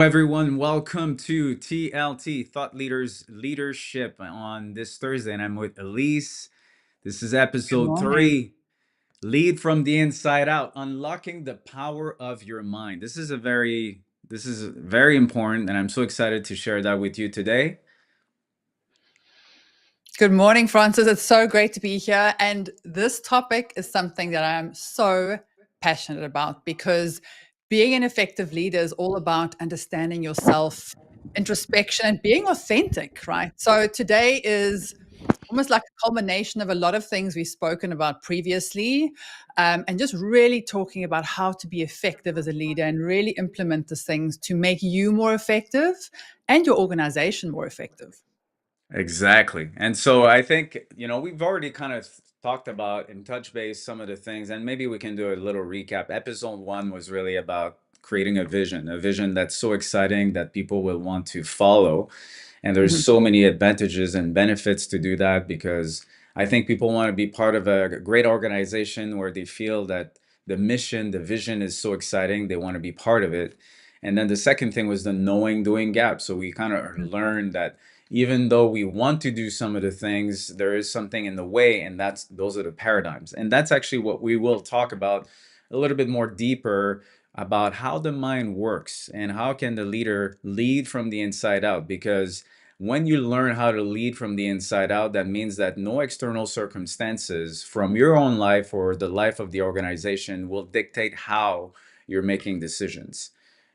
Everyone, welcome to TLT Thought Leaders Leadership on this Thursday, and I'm with Elize. This is Good episode morning. 3, Lead from the Inside Out, Unlocking the Power of Your Mind. This is very important, and I'm so excited to share that with you today. Good morning, Francis. It's so great to be here. And this topic is something that I'm so passionate about because being an effective leader is all about understanding yourself, introspection, and being authentic, right? So today is almost like a culmination of a lot of things we've spoken about previously, and just really talking about how to be effective as a leader and really implement these things to make you more effective and your organization more effective. Exactly. And so I think, we've already kind of talked about and touch base some of the things, and maybe we can do a little recap. Episode 1 was really about creating a vision that's so exciting that people will want to follow. And there's Mhm. so many advantages and benefits to do that because I think people want to be part of a great organization where they feel that the mission, the vision is so exciting, they want to be part of it. And then the second thing was the knowing doing gap. So we kind of learned that even though we want to do some of the things, there is something in the way, and those are the paradigms. And that's actually what we will talk about a little bit more deeper about how the mind works and how can the leader lead from the inside out, because when you learn how to lead from the inside out, that means that no external circumstances from your own life or the life of the organization will dictate how you're making decisions.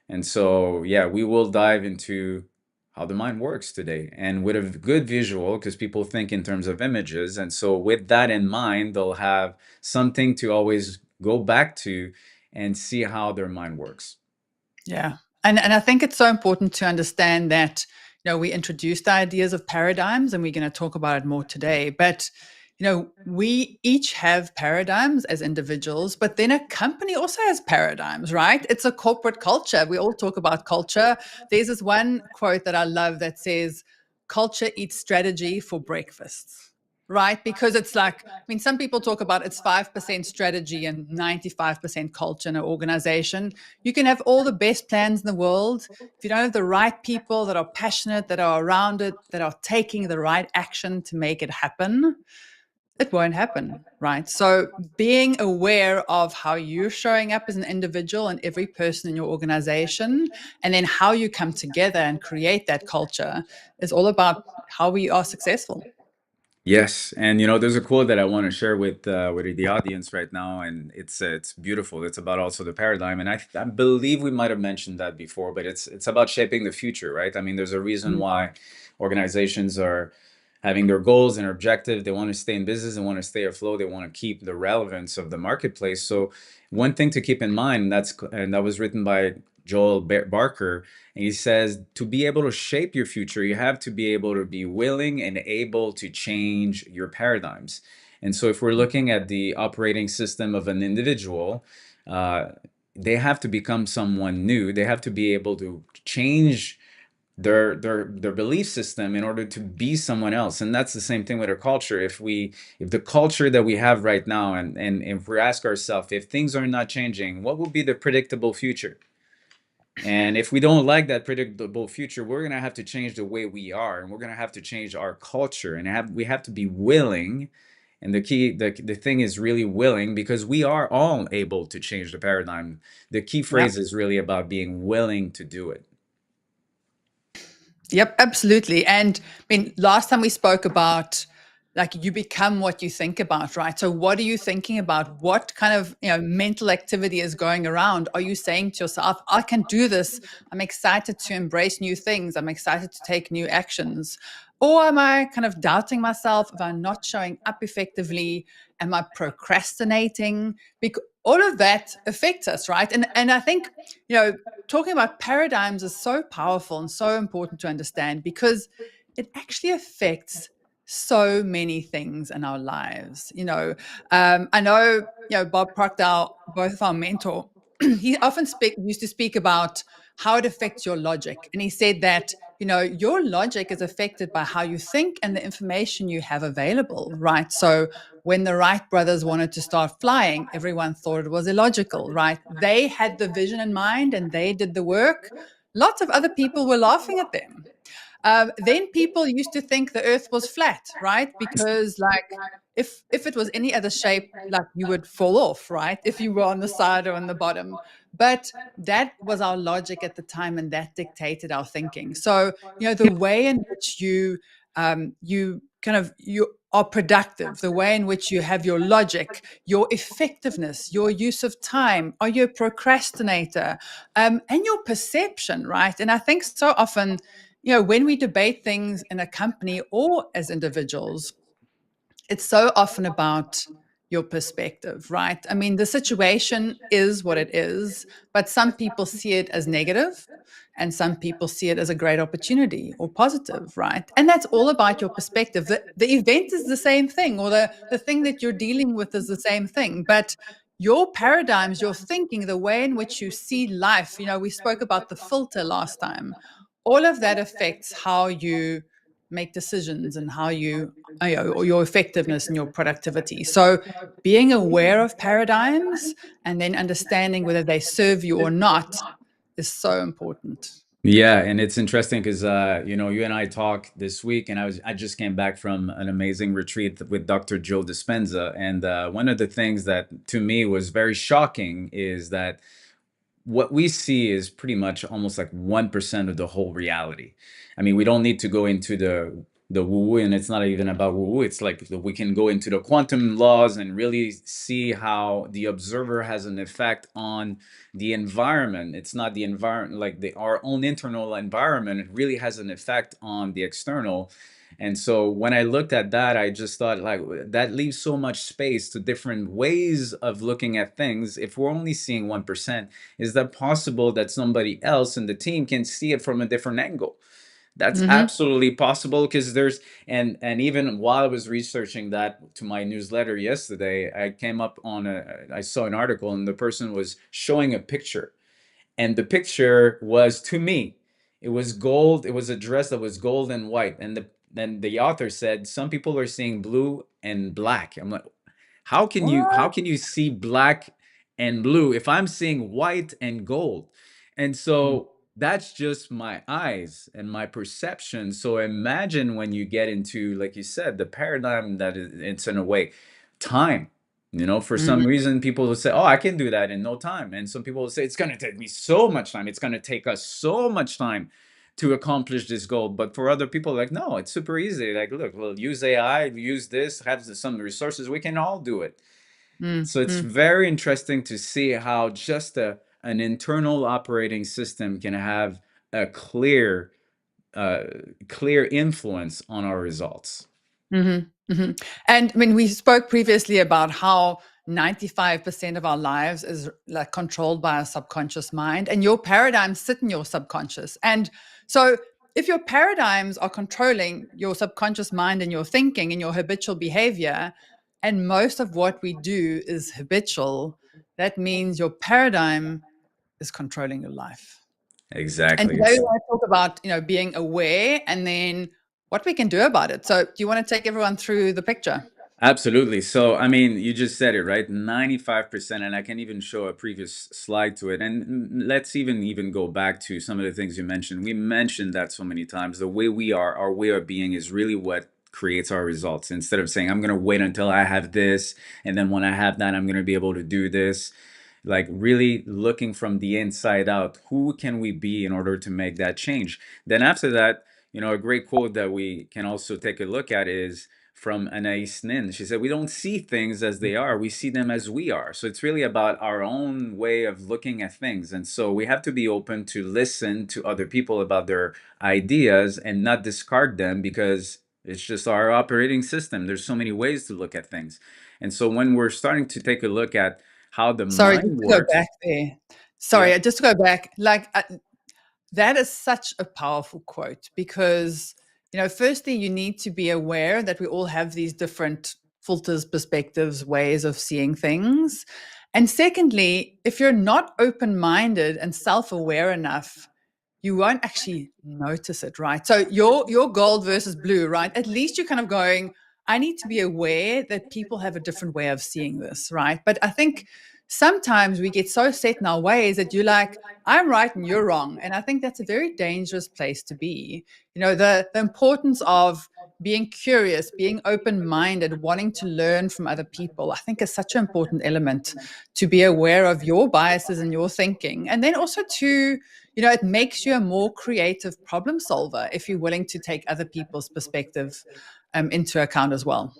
And so, yeah, we will dive into how the mind works today and with a good visual because people think in terms of images. And so, with that in mind, they'll have something to always go back to and see how their mind works. Yeah. And I think it's so important to understand that, we introduced the ideas of paradigms and we're going to talk about it more today. But, we each have paradigms as individuals, but then a company also has paradigms, right? It's a corporate culture. We all talk about culture. There's this one quote that I love that says, culture eats strategy for breakfast. Right? Because it's like, I mean, some people talk about it's 5% strategy and 95% culture in an organization. You can have all the best plans in the world. If you don't have the right people that are passionate, that are around it, that are taking the right action to make it happen, it won't happen, right? So being aware of how you're showing up as an individual and every person in your organization, and then how you come together and create that culture is all about how we are successful. Yes, and there's a quote that I want to share with the audience right now, and it's beautiful. It's about also the paradigm, and I believe we might have mentioned that before, but it's about shaping the future, right? I mean, there's a reason Mhm. why organizations are having their goals and objectives. They want to stay in business, they want to stay afloat, they want to keep the relevance of the marketplace. So one thing to keep in mind, and that was written by Joel Barker, and he says to be able to shape your future, you have to be able to be willing and able to change your paradigms. And so, if we're looking at the operating system of an individual, uh, they have to become someone new. They have to be able to change their belief system in order to be someone else. And that's the same thing with our culture. If the culture that we have right now, and if we ask ourselves, if things are not changing, what will be the predictable future? And if we don't like that predictable future, we're gonna have to change the way we are, and we're gonna have to change our culture, and we have to be willing. And the thing is really willing, because we are all able to change the paradigm. The key Yeah. phrase is really about being willing to do it. Yep, absolutely. And I mean, last time we spoke about like you become what you think about, right? So what are you thinking about? What kind of, mental activity is going around? Are you saying to yourself, I can do this. I'm excited to embrace new things. I'm excited to take new actions. Or am I kind of doubting myself if I'm not showing up effectively? Am I procrastinating? Because all of that affects us, right? And I think, you know, talking about paradigms is so powerful and so important to understand because it actually affects so many things in our lives. I know, Bob Proctor, both of our mentor, he often used to speak about how it affects your logic. And he said that, your logic is affected by how you think and the information you have available, right? So when the Wright brothers wanted to start flying, everyone thought it was illogical, right? They had the vision in mind and they did the work. lots of other people were laughing at them. Then people used to think the earth was flat, right? Because like if it was any other shape, like you would fall off, right? If you were on the side or on the bottom. But that was our logic at the time, and that dictated our thinking. So, the way in which you are productive, the way in which you have your logic, your effectiveness, your use of time, are you a procrastinator, and your perception, right? And I think so often, when we debate things in a company or as individuals, it's so often about your perspective, right? I mean, the situation is what it is, but some people see it as negative and some people see it as a great opportunity or positive, right? And that's all about your perspective. The event is the same thing, or the thing that you're dealing with is the same thing, but your paradigms, your thinking, the way in which you see life, we spoke about the filter last time, all of that affects how you make decisions and how or your effectiveness and your productivity. So being aware of paradigms and then understanding whether they serve you or not is so important. Yeah, and it's interesting because you and I talked this week, and I just came back from an amazing retreat with Dr. Joe Dispenza, and one of the things that to me was very shocking is that what we see is pretty much almost like 1% of the whole reality. I mean, we don't need to go into the woo-woo, and it's not even about woo-woo. It's like we can go into the quantum laws and really see how the observer has an effect on the environment. It's not the environment, like our own internal environment. It really has an effect on the external. And so when I looked at that, I just thought like that leaves so much space to different ways of looking at things. If we're only seeing 1%, is that possible that somebody else in the team can see it from a different angle? That's Mm-hmm. absolutely possible because there's and even while I was researching that to my newsletter yesterday, I came up on I saw an article and the person was showing a picture, and the picture was, to me, it was gold. It was a dress that was gold and white, and the author said some people are seeing blue and black. I'm like, how What? can you see black and blue if I'm seeing white and gold? And Mm. so that's just my eyes and my perception. So imagine when you get into, like you said, the paradigm that it's in a way time. For some Mhm. reason, people will say, "Oh, I can do that in no time," and some people will say, "It's going to take me so much time. It's going to take us so much time to accomplish this goal." But for other people, like, no, it's super easy. Like, look, we'll use AI, use this, have some resources. We can all do it. Mm, So it's mm, very interesting to see how just an internal operating system can have a uh, clear influence on our results. mhm, mhm. And I mean, we spoke previously about how 95% of our lives is like controlled by our subconscious mind, and your paradigms sit in your subconscious. And so, if your paradigms are controlling your subconscious mind and your thinking and your habitual behavior, and most of what we do is habitual, that means your paradigm is controlling your life. And Exactly. today we want to talk about, being aware and then what we can do about it. So, do you want to take everyone through the picture? Absolutely. So, I mean, you just said it, right? 95%, and I can even show a previous slide to it. And let's even go back to some of the things you mentioned. We mentioned that so many times. The way we are, our way of being is really what creates our results. Instead of saying, I'm going to wait until I have this, and then when I have that, I'm going to be able to do this. Like really looking from the inside out, who can we be in order to make that change? Then after that, a great quote that we can also take a look at is from Anais Nin. She said, "We don't see things as they are, we see them as we are." So it's really about our own way of looking at things. And so we have to be open to listen to other people about their ideas and not discard them because it's just our operating system. There's so many ways to look at things. And so when we're starting to take a look at how the Sorry, just mind to go works, back there. yeah, Sorry, just to go back. Like, that is such a powerful quote because, firstly, you need to be aware that we all have these different filters, perspectives, ways of seeing things. And secondly, if you're not open minded and self aware enough, you won't actually notice it, right? So your gold versus blue, right? At least you're kind of going, I need to be aware that people have a different way of seeing this, right? But I think sometimes we get so set in our ways that you're like, I'm right and you're wrong. And I think that's a very dangerous place to be. The importance of being curious, being open minded, wanting to learn from other people, I think is such an important element to be aware of your biases and your thinking. And then also it makes you a more creative problem solver if you're willing to take other people's perspective into account as well.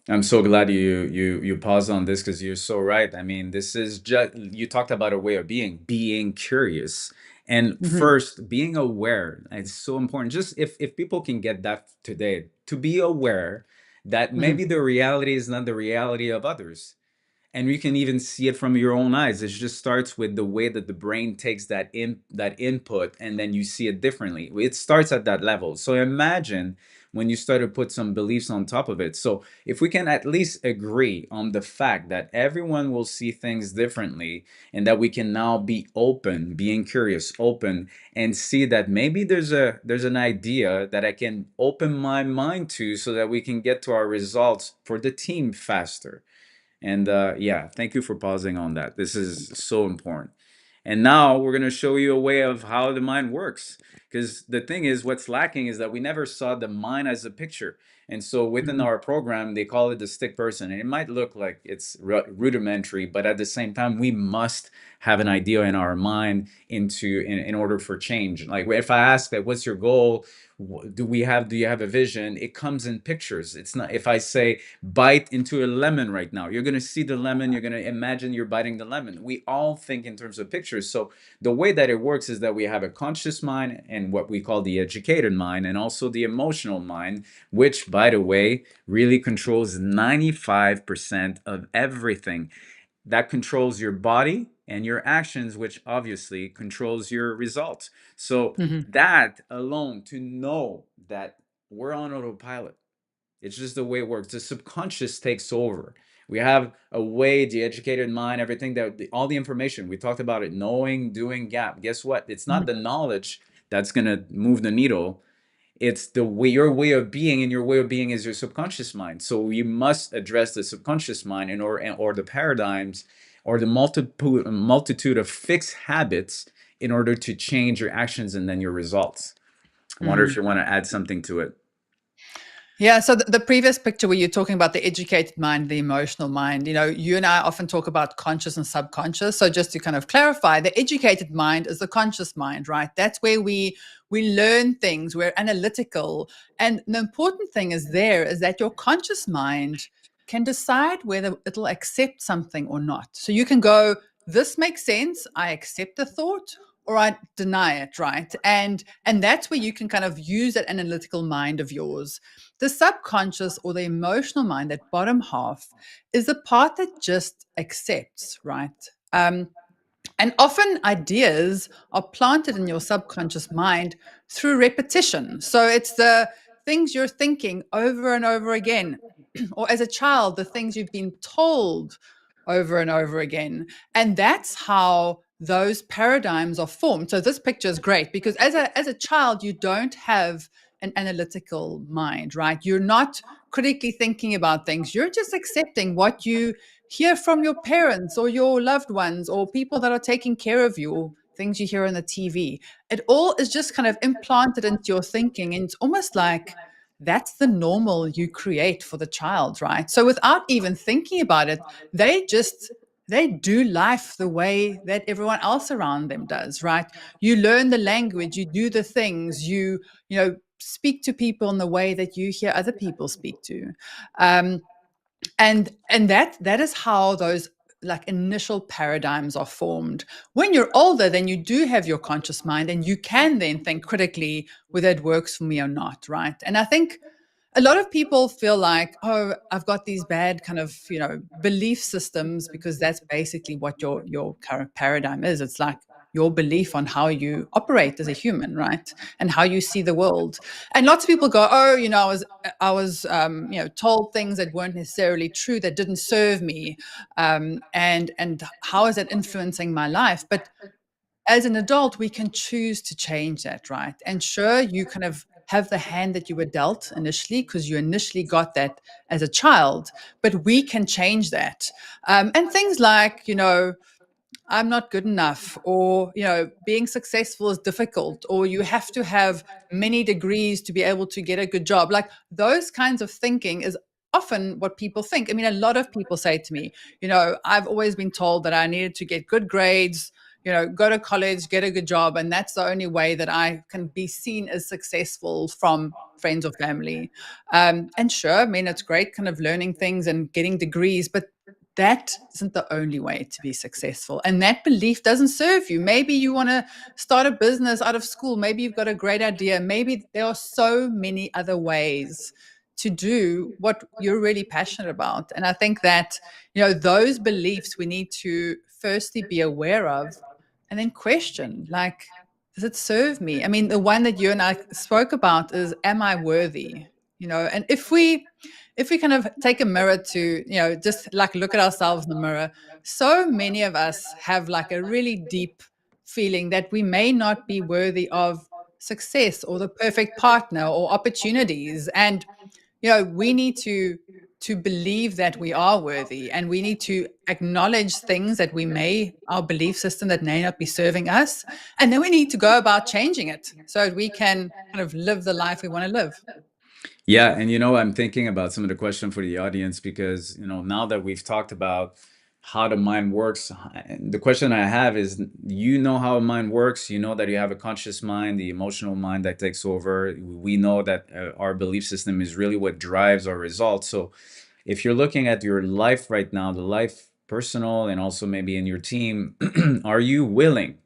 I'm so glad you paused on this because you're so right. I mean, this is just you talked about a way of being curious. And Hmm. first, being aware. It's so important. Just if people can get that today, to be aware that maybe Hmm. the reality is not the reality of others, and you can even see it from your own eyes. It just starts with the way that the brain takes that input, and then you see it differently. It starts at that level. So imagine when you start to put some beliefs on top of it. So if we can at least agree on the fact that everyone will see things differently, and that we can now be open, being curious, open, and see that maybe there's an idea that I can open my mind to, so that we can get to our results for the team faster. And yeah, thank you for pausing on that. This is so important. And now we're going to show you a way of how the mind works. Because the thing is, what's lacking is that we never saw the mind as a picture. And so within Hmm. our program, they call it the stick person. And it might look like it's rudimentary, but at the same time, we must have an idea in our mind in order for change. Like if I ask that, what's your goal? Do you have a vision? It comes in pictures. It's not, if I say bite into a lemon right now, you're going to see the lemon, you're going to imagine you're biting the lemon. We all think in terms of pictures. So the way that it works is that we have a conscious mind and what we call the educated mind, and also the emotional mind, which, by the way, really controls 95% of everything. That controls your body and your actions, which obviously controls your results. So Hmm. that alone, to know that we're on autopilot, it's just the way it works. The subconscious takes over. We have a way, the educated mind, everything all the information we talked about it, knowing, doing, gap. Guess what? It's not the knowledge that's gonna move the needle. It's the way, your way of being, and your way of being is your subconscious mind. So you must address the subconscious mind or the paradigms, or the multitude of fixed habits, in order to change your actions and then your results. I wonder if Hmm. you want to add something to it. Yeah. So the previous picture where you're talking about the educated mind, the emotional mind, you and I often talk about conscious and subconscious. So just to kind of clarify, the educated mind is the conscious mind, right? That's where we learn things. We're analytical, and the important thing is that your conscious mind can decide whether it'll accept something or not. So you can go, this makes sense. I accept the thought, or I deny it, right? And that's where you can kind of use that analytical mind of yours. The subconscious or the emotional mind, that bottom half, is the part that just accepts, right? And often ideas are planted in your subconscious mind through repetition. So it's the things you're thinking over and over again, or as a child, the things you've been told over and over again. And that's how those paradigms are formed. So this picture is great because as a child, you don't have an analytical mind, right? You're not critically thinking about things. You're just accepting what you hear from your parents or your loved ones or people that are taking care of you, or things you hear on the TV. It all is just kind of implanted into your thinking. And it's almost like that's the normal you create for the child, right? So without even thinking about it, they just they do life the way that everyone else around them does, right? You learn the language, you do the things, you speak to people in the way that you hear other people speak to. Um, and that is how those like initial paradigms are formed. When you're older, then you do have your conscious mind and you can then think critically whether it works for me or not, right? And I think a lot of people feel like, oh, I've got these bad kind of belief systems, because that's basically what your current paradigm is. It's like your belief on how you operate as a human, right? And how you see the world. And lots of people go, oh, I was told things that weren't necessarily true, that didn't serve me, and how is that influencing my life? But as an adult, we can choose to change that, right? And sure, you kind of have the hand that you were dealt initially, because you initially got that as a child, but we can change that. And things like, I'm not good enough, or, being successful is difficult, or you have to have many degrees to be able to get a good job. Like those kinds of thinking is often what people think. I mean, a lot of people say to me, I've always been told that I needed to get good grades, go to college, get a good job. And that's the only way that I can be seen as successful from friends or family. And sure, I mean, it's great kind of learning things and getting degrees, but that isn't the only way to be successful. And that belief doesn't serve you. Maybe you want to start a business out of school. Maybe you've got a great idea. Maybe there are so many other ways to do what you're really passionate about. And I think that, those beliefs we need to firstly be aware of and then question, like, does it serve me? I mean, the one that you and I spoke about is, am I worthy? And if we kind of take a mirror to, just like look at ourselves in the mirror, so many of us have like a really deep feeling that we may not be worthy of success or the perfect partner or opportunities. And, we need to believe that we are worthy, and we need to acknowledge things that our belief system that may not be serving us. And then we need to go about changing it so that we can kind of live the life we want to live. Yeah, and I'm thinking about some of the question for the audience because, now that we've talked about how the mind works, the question I have is, how a mind works, that you have a conscious mind, the emotional mind that takes over. We know that our belief system is really what drives our results. So if you're looking at your life right now, the life personal and also maybe in your team, are you willing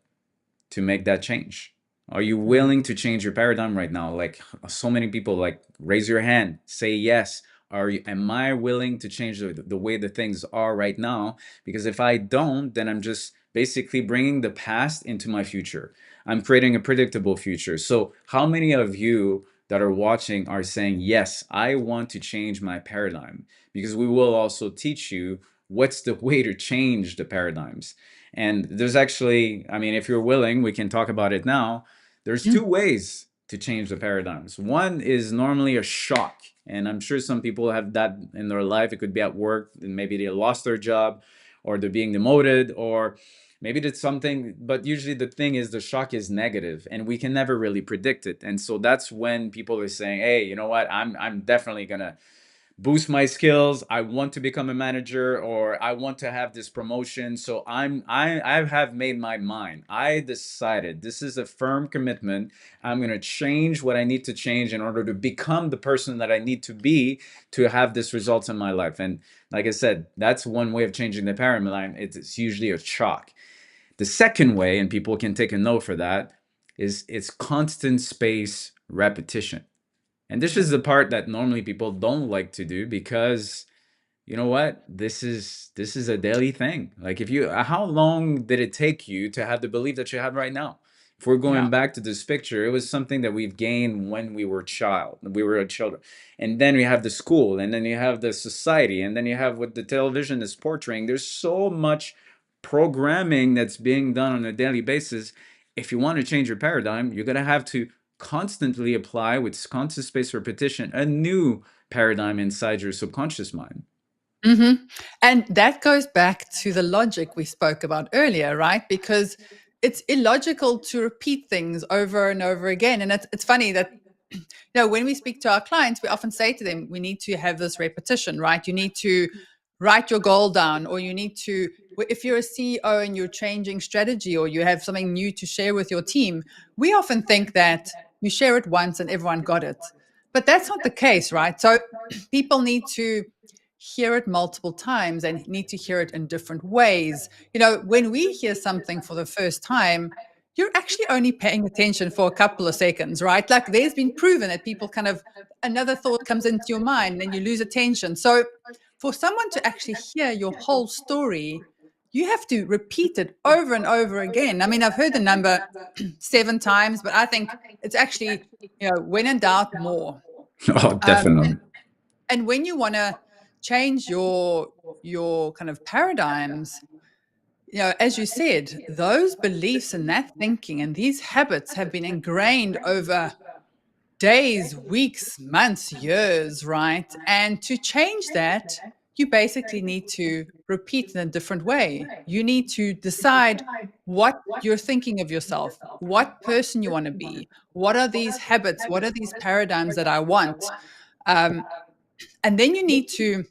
to make that change? Are you willing to change your paradigm right now? Like so many people, like raise your hand, say yes. Am I willing to change the way the things are right now? Because if I don't, then I'm just basically bringing the past into my future. I'm creating a predictable future. So how many of you that are watching are saying, yes, I want to change my paradigm? Because we will also teach you what's the way to change the paradigms. And there's actually, I mean, if you're willing, we can talk about it now. There's two ways to change the paradigms. One is normally a shock. And I'm sure some people have that in their life. It could be at work, and maybe they lost their job, or they're being demoted, or maybe it's something, but usually the thing is the shock is negative and we can never really predict it. And so that's when people are saying, hey, you know what, I'm definitely gonna boost my skills. I want to become a manager, or I want to have this promotion. So I have made my mind. I decided this is a firm commitment. I'm going to change what I need to change in order to become the person that I need to be to have this results in my life. And like I said, that's one way of changing the paradigm. It's usually a shock. The second way, and people can take a note for that, is it's constant space repetition. And this is the part that normally people don't like to do because you know what? This is a daily thing. Like if you how long did it take you to have the belief that you have right now? If we're going Yeah. back to this picture, it was something that we've gained when we were a children. And then we have the school, and then you have the society, and then you have what the television is portraying. There's so much programming that's being done on a daily basis. If you want to change your paradigm, you're going to have to constantly apply with constant space repetition a new paradigm inside your subconscious mind. And that goes back to the logic we spoke about earlier, right? Because it's illogical to repeat things over and over again. And it's funny that, when we speak to our clients, we often say to them, we need to have this repetition, right? You need to write your goal down, or you need to, if you're a CEO and you're changing strategy, or you have something new to share with your team, we often think that you share it once and everyone got it. But that's not the case, right? So people need to hear it multiple times and need to hear it in different ways. When we hear something for the first time, you're actually only paying attention for a couple of seconds, right? Like there's been proven that people kind of, another thought comes into your mind and you lose attention. So for someone to actually hear your whole story, you have to repeat it over and over again. I mean, I've heard the number 7 times, but I think it's actually, when in doubt, more. Oh, Um, definitely. and when you want to change your kind of paradigms, as you said, those beliefs and that thinking and these habits have been ingrained over days, weeks, months, years, right? And to change that, you basically need to repeat in a different way. You need to decide what you're thinking of yourself, what person you want to be, what are these habits, what are these paradigms that I want. Um, and then you need to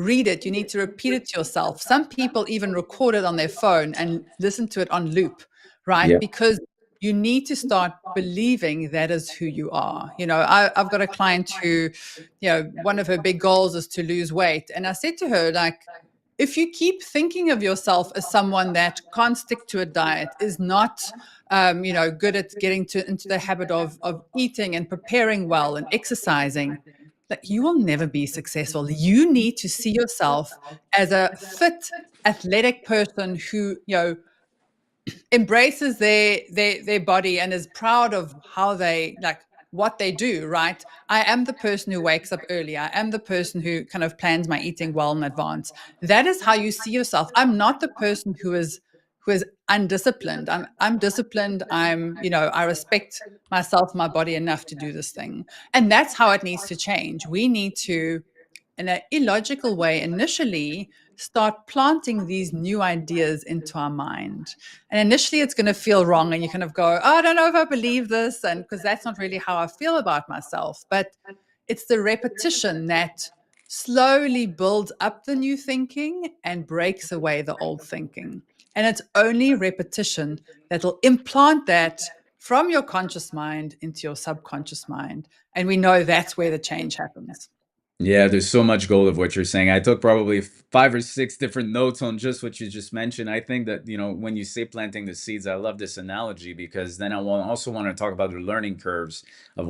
read it, you need to repeat it to yourself. Some people even record it on their phone and listen to it on loop, right? Yeah. Because you need to start believing that is who you are. I've got a client who, one of her big goals is to lose weight. And I said to her, like, if you keep thinking of yourself as someone that can't stick to a diet, is not, good at getting into the habit of eating and preparing well and exercising, that you will never be successful. You need to see yourself as a fit, athletic person who, embraces their body and is proud of how they like what they do, right? I am the person who wakes up early. I am the person who kind of plans my eating well in advance. That is how you see yourself. I'm not the person who is undisciplined. I'm disciplined. I respect myself, my body enough to do this thing. And that's how it needs to change. We need to, in an illogical way, initially start planting these new ideas into our mind. And initially, it's going to feel wrong, and you kind of go, "Oh, I don't know if I believe this," and because that's not really how I feel about myself. But it's the repetition that slowly builds up the new thinking and breaks away the old thinking. And it's only repetition that'll implant that from your conscious mind into your subconscious mind. And we know that's where the change happens. Yeah, there's so much gold of what you're saying. I took probably 5 or 6 different notes on just what you just mentioned. I think that, when you say planting the seeds, I love this analogy because then also want to talk about the learning curves of Mhm.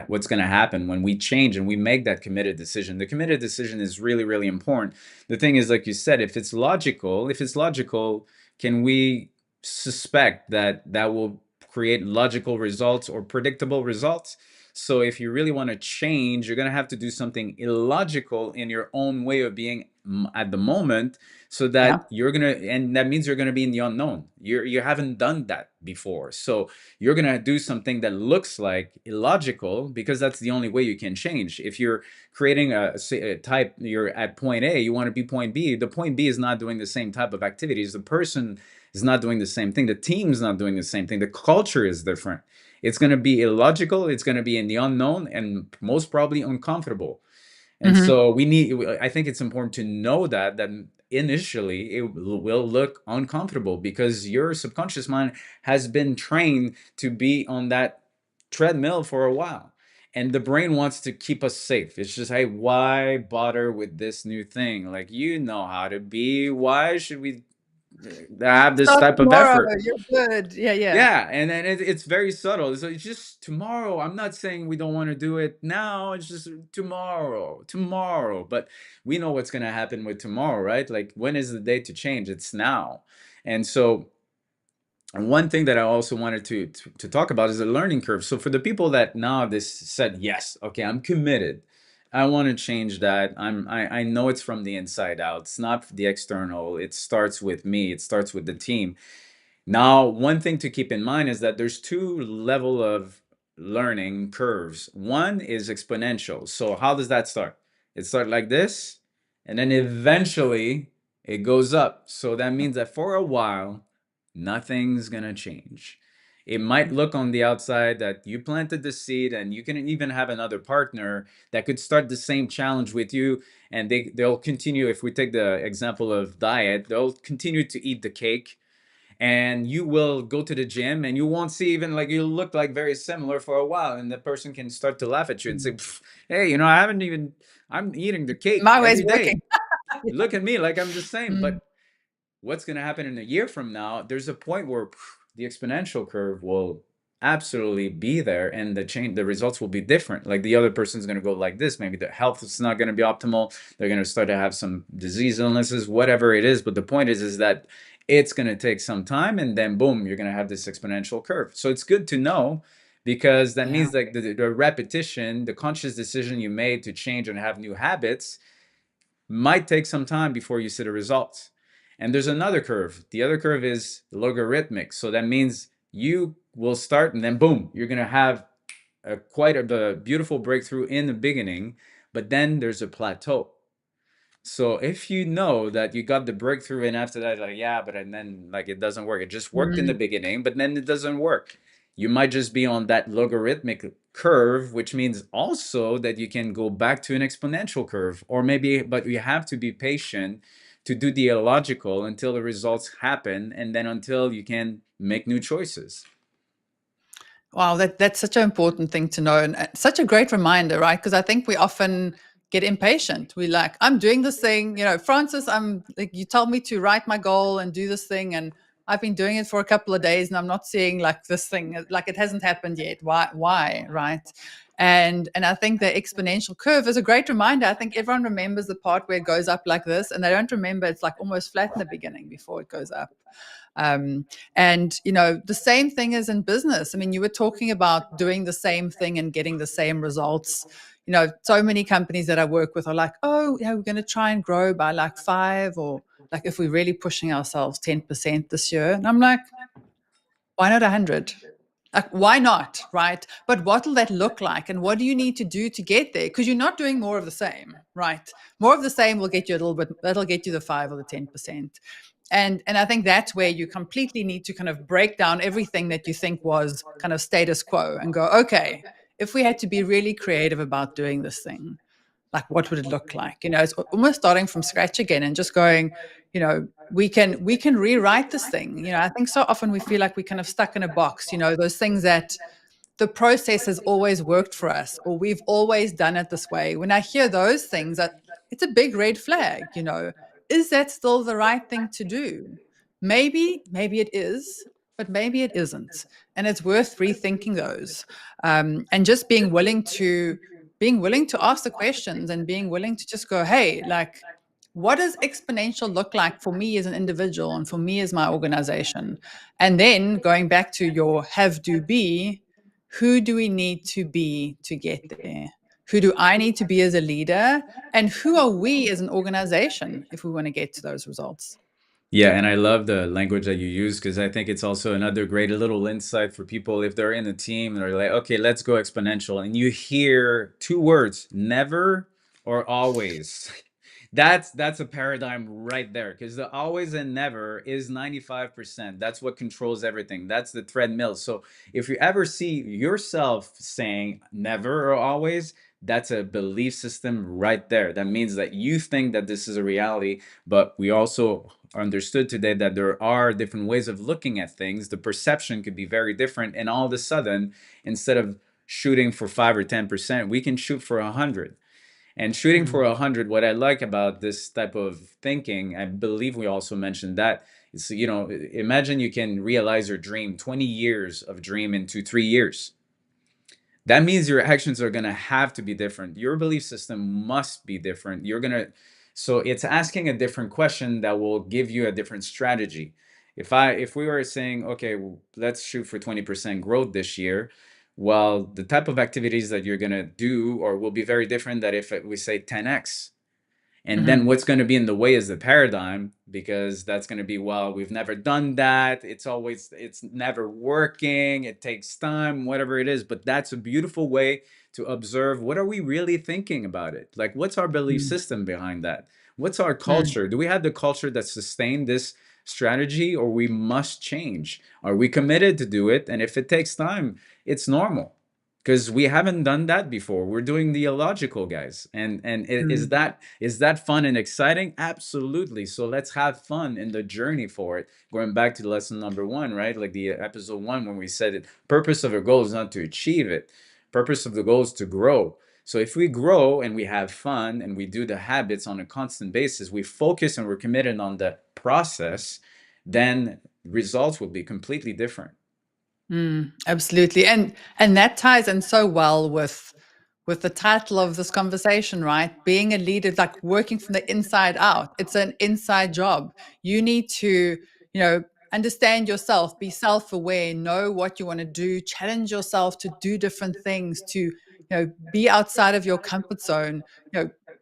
what's going to happen when we change and we make that committed decision. The committed decision is really, really important. The thing is, like you said, if it's logical, can we suspect that that will create logical results or predictable results? So if you really want to change, you're going to have to do something illogical in your own way of being at the moment, so that Yeah. and that means you're going to be in the unknown. You haven't done that before. So you're going to do something that looks like illogical because that's the only way you can change. If you're creating a type, you're at point A, you want to be point B, the point B is not doing the same type of activities. The person is not doing the same thing. The team's not doing the same thing. The culture is different. It's going to be illogical. It's going to be in the unknown and most probably uncomfortable. And Mhm. so I think it's important to know that initially it will look uncomfortable because your subconscious mind has been trained to be on that treadmill for a while. And the brain wants to keep us safe. It's just, hey, why bother with this new thing? Like, you know how to be. Why should we have this Start type of tomorrow. effort? You're good. Yeah, yeah. Yeah, and then it's very subtle. So it's just tomorrow. I'm not saying we don't want to do it now. It's just tomorrow. But we know what's going to happen with tomorrow, right? Like, when is the day to change? It's now. And so one thing that I also wanted to talk about is the learning curve. So for the people that now this said, yes, okay, I'm committed. I want to change that. I know it's from the inside out. It's not the external. It starts with me. It starts with the team. Now, one thing to keep in mind is that there's two level of learning curves. One is exponential. So how does that start? It starts like this, and then eventually it goes up. So that means that for a while, nothing's gonna change. It might look on the outside that you planted the seed and you can even have another partner that could start the same challenge with you, and they'll continue. If we take the example of diet, they'll continue to eat the cake, and you will go to the gym and you won't see, even like, you look like very similar for a while, and the person can start to laugh at you and say, Mm. "Pff, hey, I haven't even, I'm eating the cake My way's every working. day. Look at me, like I'm the same." Mm. But what's going to happen in a year from now, there's a point where the exponential curve will absolutely be there, and the results will be different. Like, the other person's going to go like this. Maybe the health is not going to be optimal. They're going to start to have some disease, illnesses, whatever it is. But the point is that it's going to take some time, and then boom, you're going to have this exponential curve. So it's good to know, because that Yeah. means, like, the repetition, the conscious decision you made to change and have new habits might take some time before you see the results. And there's another curve. The other curve is logarithmic. So that means you will start, and then boom, you're going to have quite a beautiful breakthrough in the beginning, but then there's a plateau. So if you know that you got the breakthrough and after that, like, yeah, but and then like it doesn't work. It just worked in the Mm. beginning, but then it doesn't work. You might just be on that logarithmic curve, which means also that you can go back to an exponential curve, or maybe, but you have to be patient to do the illogical until the results happen, and then until you can make new choices. Wow, that's such an important thing to know, and such a great reminder, right? Because I think we often get impatient. We like, I'm doing this thing, Francis. I'm like, you told me to write my goal and do this thing, and I've been doing it for a couple of days, and I'm not seeing like this thing, like it hasn't happened yet. Why, right? And I think the exponential curve is a great reminder. I think everyone remembers the part where it goes up like this, and they don't remember it's like almost flat in the beginning before it goes up. Um, and the same thing is in business. I mean, you were talking about doing the same thing and getting the same results. So many companies that I work with are like, oh, we're going to try and grow by like 5, or like if we're really pushing ourselves 10% this year. And I'm like, why not 100? Like, why not? Right. But what will that look like? And what do you need to do to get there? Because you're not doing more of the same, right? More of the same will get you a little bit, that'll get you the 5 or the 10%. And I think that's where you completely need to kind of break down everything that you think was kind of status quo and go, okay, if we had to be really creative about doing this thing, like what would it look like? It's almost starting from scratch again and just going, we can rewrite this thing. I think so often we feel like we're kind of stuck in a box, those things that the process has always worked for us, or we've always done it this way. When I hear those things, it's a big red flag. Is that still the right thing to do? Maybe it is, but maybe it isn't, and it's worth rethinking those, and just being willing to ask the questions and being willing to just go, hey, like, what does exponential look like for me as an individual and for me as my organization? And then going back to your have, do, be, who do we need to be to get there? Who do I need to be as a leader? And who are we as an organization if we want to get to those results? Yeah, and I love the language that you use because I think it's also another great little insight for people if they're in a team and they're like, okay, let's go exponential. And you hear two words, never or always. That's a paradigm right there because the always and never is 95%. That's what controls everything. That's the treadmill. So if you ever see yourself saying never or always, that's a belief system right there. That means that you think that this is a reality, but we also understood today that there are different ways of looking at things. The perception could be very different, and all of a sudden, instead of shooting for 5 or 10%, we can shoot for 100. And shooting for Mm. 100, what I like about this type of thinking, I believe we also mentioned that, is, imagine you can realize your dream, 20 years of dream into 3 years. That means your actions are going to have to be different. Your belief system must be different. So it's asking a different question that will give you a different strategy. If we were saying, okay, let's shoot for 20% growth this year, well, the type of activities that you're going to do or will be very different than if we say 10x. And then Mm-hmm. what's going to be in the way is the paradigm, because that's going to be, well, we've never done that. It's never working. It takes time, whatever it is. But that's a beautiful way to observe what are we really thinking about it? Like, what's our belief system behind that? What's our Mm-hmm. culture? Do we have the culture that sustained this strategy, or we must change? Are we committed to do it? And if it takes time, it's normal because we haven't done that before. We're doing the illogical, guys. And is that fun and exciting? Absolutely. So let's have fun in the journey for it. Going back to lesson number one, right? Like the episode one when we said it, purpose of a goal is not to achieve it. Purpose of the goal is to grow. So if we grow and we have fun and we do the habits on a constant basis, we focus and we're committed on the process, then results will be completely different. Absolutely. And that ties in so well with the title of this conversation, right? Being a leader is like working from the inside out. It's an inside job. You need to, you know, understand yourself, be self-aware, know what you want to do, challenge yourself to do different things, to, be outside of your comfort zone,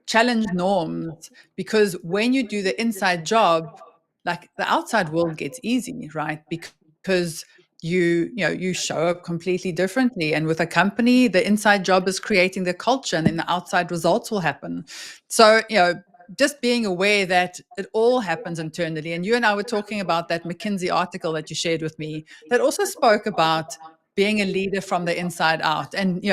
challenge norms. Because when you do the inside job, like the outside world gets easy, right? Because you show up completely differently. And with a company, the inside job is creating the culture, and then the outside results will happen. So, just being aware that it all happens internally. And you and I were talking about that McKinsey article that you shared with me that also spoke about being a leader from the inside out, and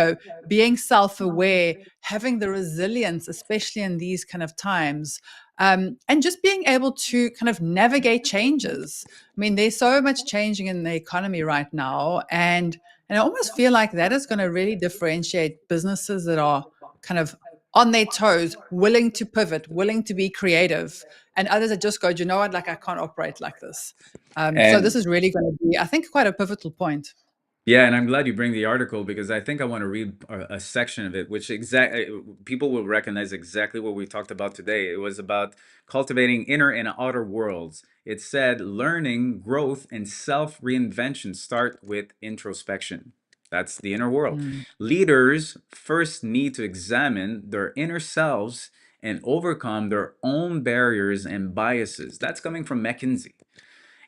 being self-aware, having the resilience, especially in these kind of times, and just being able to kind of navigate changes. I mean, there's so much changing in the economy right now, and I almost feel like that is going to really differentiate businesses that are kind of on their toes, willing to pivot, willing to be creative, and others that just go, "Do you know what, like I can't operate like this." So this And is really going to be, I think, quite a pivotal point. yeah, and I'm glad you bring the article because I think I want to read a section of it, which people will recognize exactly what we talked about today. It was about cultivating inner and outer worlds. It said learning, growth, and self reinvention start with introspection. That's the inner world. Mm. Leaders first need to examine their inner selves and overcome their own barriers and biases. That's coming from McKinsey.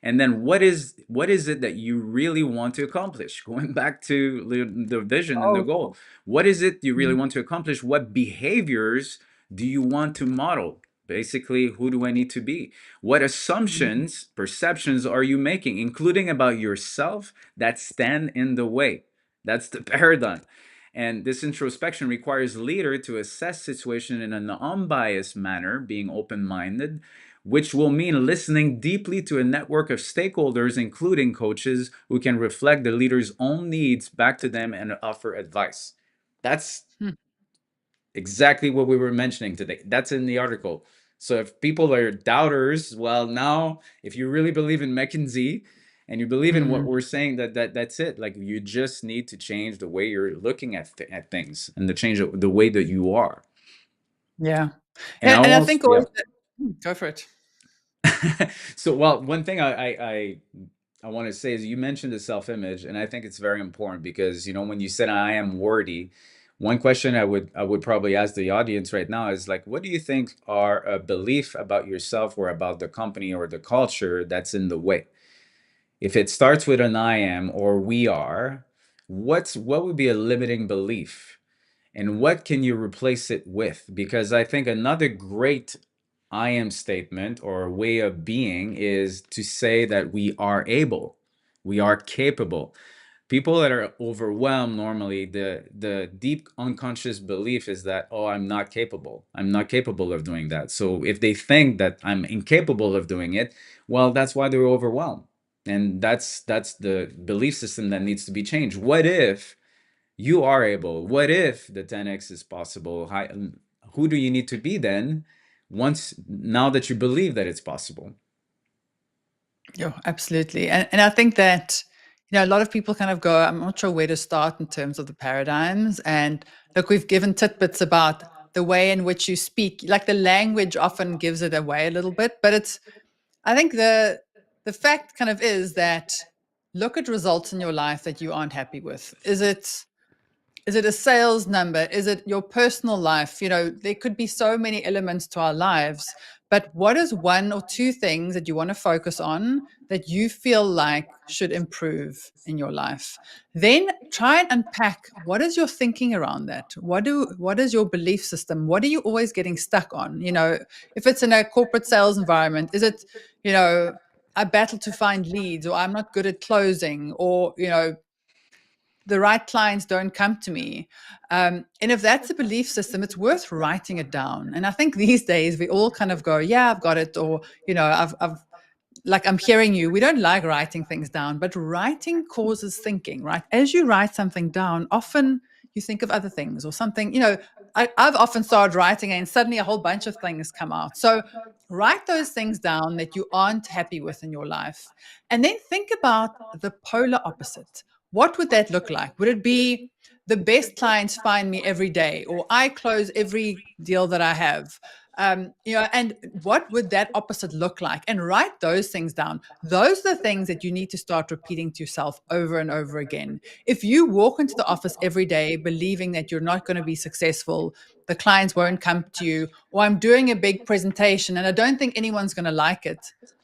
And then what is it that you really want to accomplish? Going back to the vision and the Oh, goal. What is it you really mm, want to accomplish? What behaviors do you want to model? Basically, who do I need to be? What mm, assumptions, perceptions are you making, including about yourself, that stand in the way? That's the paradigm. And this introspection requires leader to assess situation in an unbiased manner, being open-minded, which will mean listening deeply to a network of stakeholders, including coaches, who can reflect the leader's own needs back to them and offer advice. That's mm, exactly what we were mentioning today. That's in the article. So if people are doubters, well, now if you really believe in McKinsey and you believe in what mm. we're saying, that's it. Like you just need to change the way you're looking at things and to change the way that you are. Yeah. And I And I almost, think yeah. also, go for it. So, well, one thing I want to say is you mentioned the self-image, and I think it's very important because when you said I am worthy, one question I would probably ask the audience right now is like, what do you think are a belief about yourself or about the company or the culture that's in the way? If it starts with an I am or we are, what would be a limiting belief? And what can you replace it with? Because I think another great I am statement or way of being is to say that we are able, we are capable. People that are overwhelmed normally, the deep unconscious belief is that, oh, I'm not capable. I'm not capable of doing that. So if they think that I'm incapable of doing it, well, that's why they're overwhelmed. And that's the belief system that needs to be changed. What if you are able? What if the 10x is possible? Who do you need to be then now that you believe that it's possible? Yeah, absolutely. And I think that, a lot of people kind of go, I'm not sure where to start in terms of the paradigms. And look, we've given tidbits about the way in which you speak. Like the language often gives it away a little bit, but I think the fact kind of is that look at results in your life that you aren't happy with. Is it a sales number? Is it your personal life? There could be so many elements to our lives, but what is one or two things that you want to focus on that you feel like should improve in your life? Then try and unpack what is your thinking around that? What is your belief system? What are you always getting stuck on? If it's in a corporate sales environment, is it, you know, I battle to find leads, or I'm not good at closing, or the right clients don't come to me. And if that's a belief system, it's worth writing it down. And I think these days we all kind of go, yeah, I've got it. Or, I've like, I'm hearing you. We don't like writing things down, but writing causes thinking, right? As you write something down, often you think of other things or something, I've often started writing and suddenly a whole bunch of things come out. So write those things down that you aren't happy with in your life. And then think about the polar opposite. What would that look like? Would it be the best clients find me every day, or I close every deal that I have? And what would that opposite look like? And write those things down. Those are the things that you need to start repeating to yourself over and over again. If you walk into the office every day believing that you're not going to be successful, the clients won't come to you, or I'm doing a big presentation and I don't think anyone's going to like it,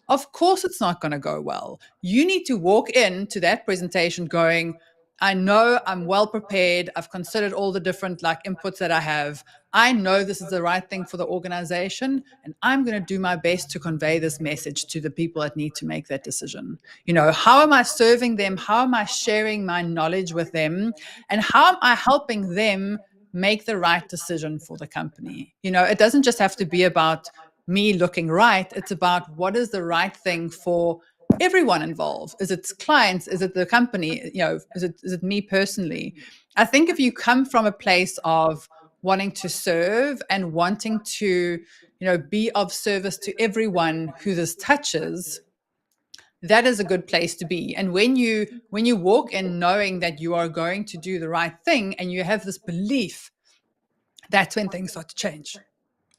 of course it's not going to go well. You need to walk into that presentation going, I know I'm well prepared. I've considered all the different like inputs that I have. I know this is the right thing for the organization, and I'm going to do my best to convey this message to the people that need to make that decision. How am I serving them? How am I sharing my knowledge with them? And how am I helping them make the right decision for the company? It doesn't just have to be about me looking right. It's about what is the right thing for everyone involved. Is it clients? Is it the company? Is it me personally? I think if you come from a place of wanting to serve and wanting to, be of service to everyone who this touches, that is a good place to be. And when you walk in knowing that you are going to do the right thing and you have this belief, that's when things start to change.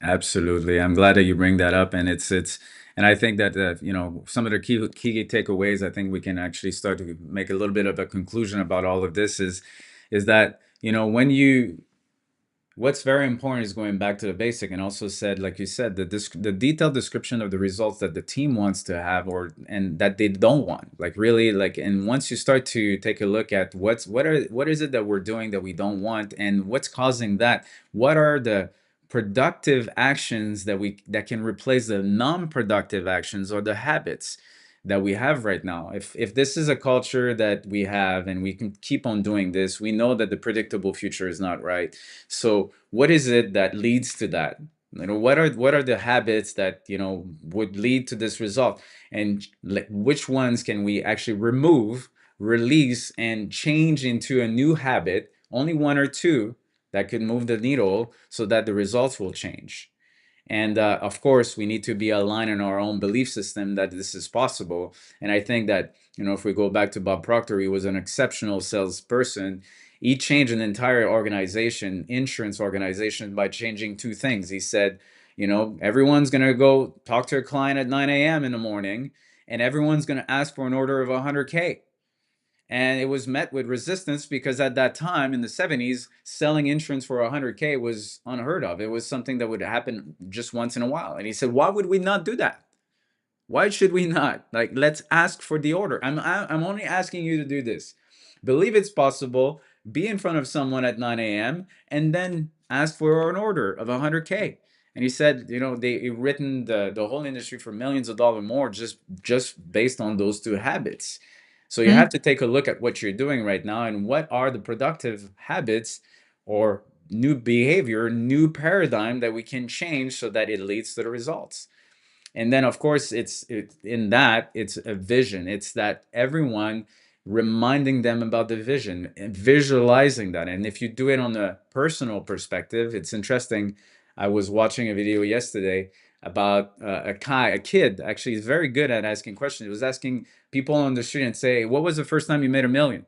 Absolutely. I'm glad that you bring that up, and and I think that some of the key takeaways. I think we can actually start to make a little bit of a conclusion about all of this is that when you what's very important is going back to the basic, and also said, like you said, the detailed description of the results that the team wants to have, or and that they don't want. Like really, like, and once you start to take a look at what is it that we're doing that we don't want, and what's causing that, what are the productive actions that can replace the non-productive actions or the habits that we have right now. If this is a culture that we have and we can keep on doing this, we know that the predictable future is not right. So what is it that leads to that? What are the habits that would lead to this result, and which ones can we actually remove, release, and change into a new habit? Only one or two that could move the needle so that the results will change. And of course, we need to be aligned in our own belief system that this is possible. And I think that, if we go back to Bob Proctor, he was an exceptional salesperson. He changed an entire organization, insurance organization, by changing two things. He said, everyone's going to go talk to a client at 9 a.m. in the morning, and everyone's going to ask for an order of 100K. And it was met with resistance because at that time in the 70s, selling insurance for 100K was unheard of. It was something that would happen just once in a while. And he said, why would we not do that? Why should we not? Like, let's ask for the order. I'm only asking you to do this. Believe it's possible. Be in front of someone at 9 a.m. and then ask for an order of 100K. And he said, they written the whole industry for millions of dollars more just based on those two habits. So you have Mm. to take a look at what you're doing right now and what are the productive habits or new behavior, new paradigm that we can change so that it leads to the results. And then of course it's a vision. It's that everyone reminding them about the vision and visualizing that. And if you do it on a personal perspective, it's interesting. I was watching a video yesterday about a kid. Actually, he's very good at asking questions. He was asking people on the street and say, what was the first time you made $1 million?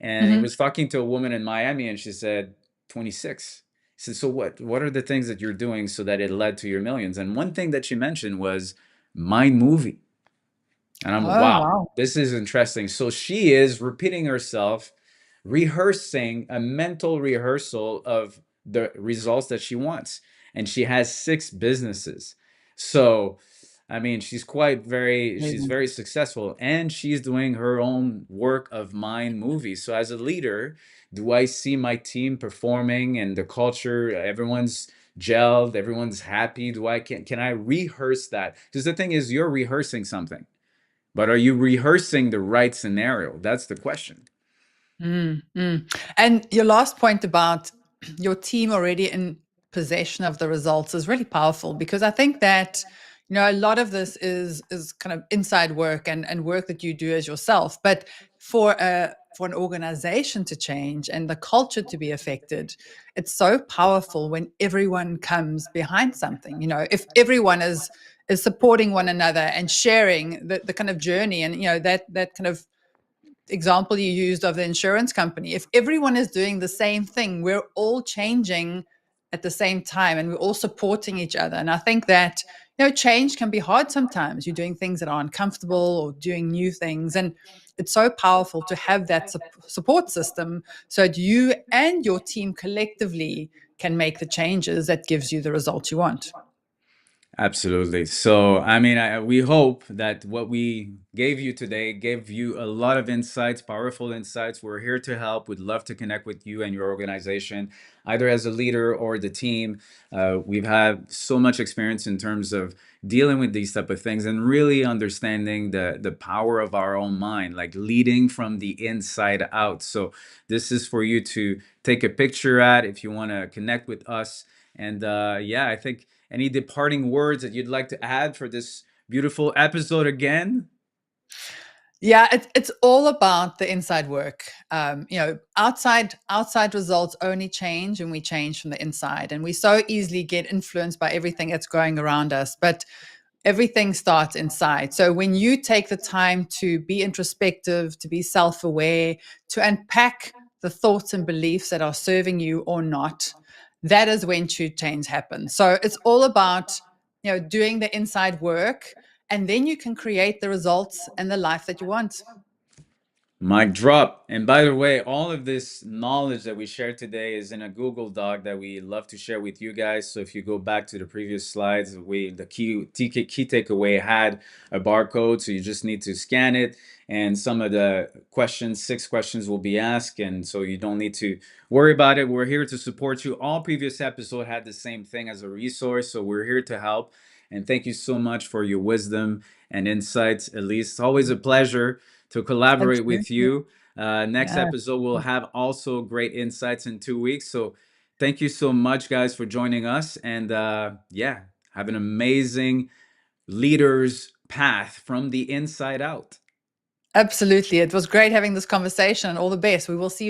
And he Hmm. was talking to a woman in Miami, and she said 26. He said, so what are the things that you're doing so that it led to your millions? And one thing that she mentioned was Mind Movie. And Oh, wow, wow. this is interesting. So she is repeating herself, rehearsing a mental rehearsal of the results that she wants. And she has 6 businesses. So, I mean, she's Amazing. very successful, and she's doing her own work of mind movies. So as a leader, do I see my team performing and the culture, everyone's gelled, everyone's happy? Can I rehearse that? Because the thing is, you're rehearsing something. But are you rehearsing the right scenario? That's the question. Mm, mm. And your last point about your team already in possession of the results is really powerful, because I think that a lot of this is kind of inside work and work that you do as yourself. But for an organization to change and the culture to be affected, it's so powerful when everyone comes behind something. If everyone is supporting one another and sharing the kind of journey, and that kind of example you used of the insurance company, if everyone is doing the same thing, we're all changing at the same time and we're all supporting each other. And I think that change can be hard sometimes. You're doing things that are uncomfortable or doing new things, and it's so powerful to have that support system so that you and your team collectively can make the changes that gives you the results you want. Absolutely. So, I mean, we hope that what we gave you today gave you a lot of insights, powerful insights. We're here to help. We'd love to connect with you and your organization, either as a leader or the team. We've had so much experience in terms of dealing with these type of things and really understanding the power of our own mind, like leading from the inside out. So, this is for you to take a picture at if you want to connect with us. And yeah, I think any departing words that you'd like to add for this beautiful episode again? Yeah, it's all about the inside work. Outside results only change, and we change from the inside. And we so easily get influenced by everything that's going around us. But everything starts inside. So when you take the time to be introspective, to be self-aware, to unpack the thoughts and beliefs that are serving you or not, that is when true change happens. So it's all about, doing the inside work, and then you can create the results and the life that you want. Mic drop. And by the way, all of this knowledge that we shared today is in a Google Doc that we love to share with you guys. So if you go back to the previous slides, the key takeaway had a barcode, so you just need to scan it. And some of the questions, 6 questions, will be asked, and so you don't need to worry about it. We're here to support you. All previous episode had the same thing as a resource, so we're here to help. And thank you so much for your wisdom and insights. Elize, it's always a pleasure to collaborate with Absolutely. you. Next Yeah. episode will have also great insights in 2 weeks. So thank you so much, guys, for joining us. And yeah, have an amazing leader's path from the inside out. Absolutely. It was great having this conversation, and all the best. We will see you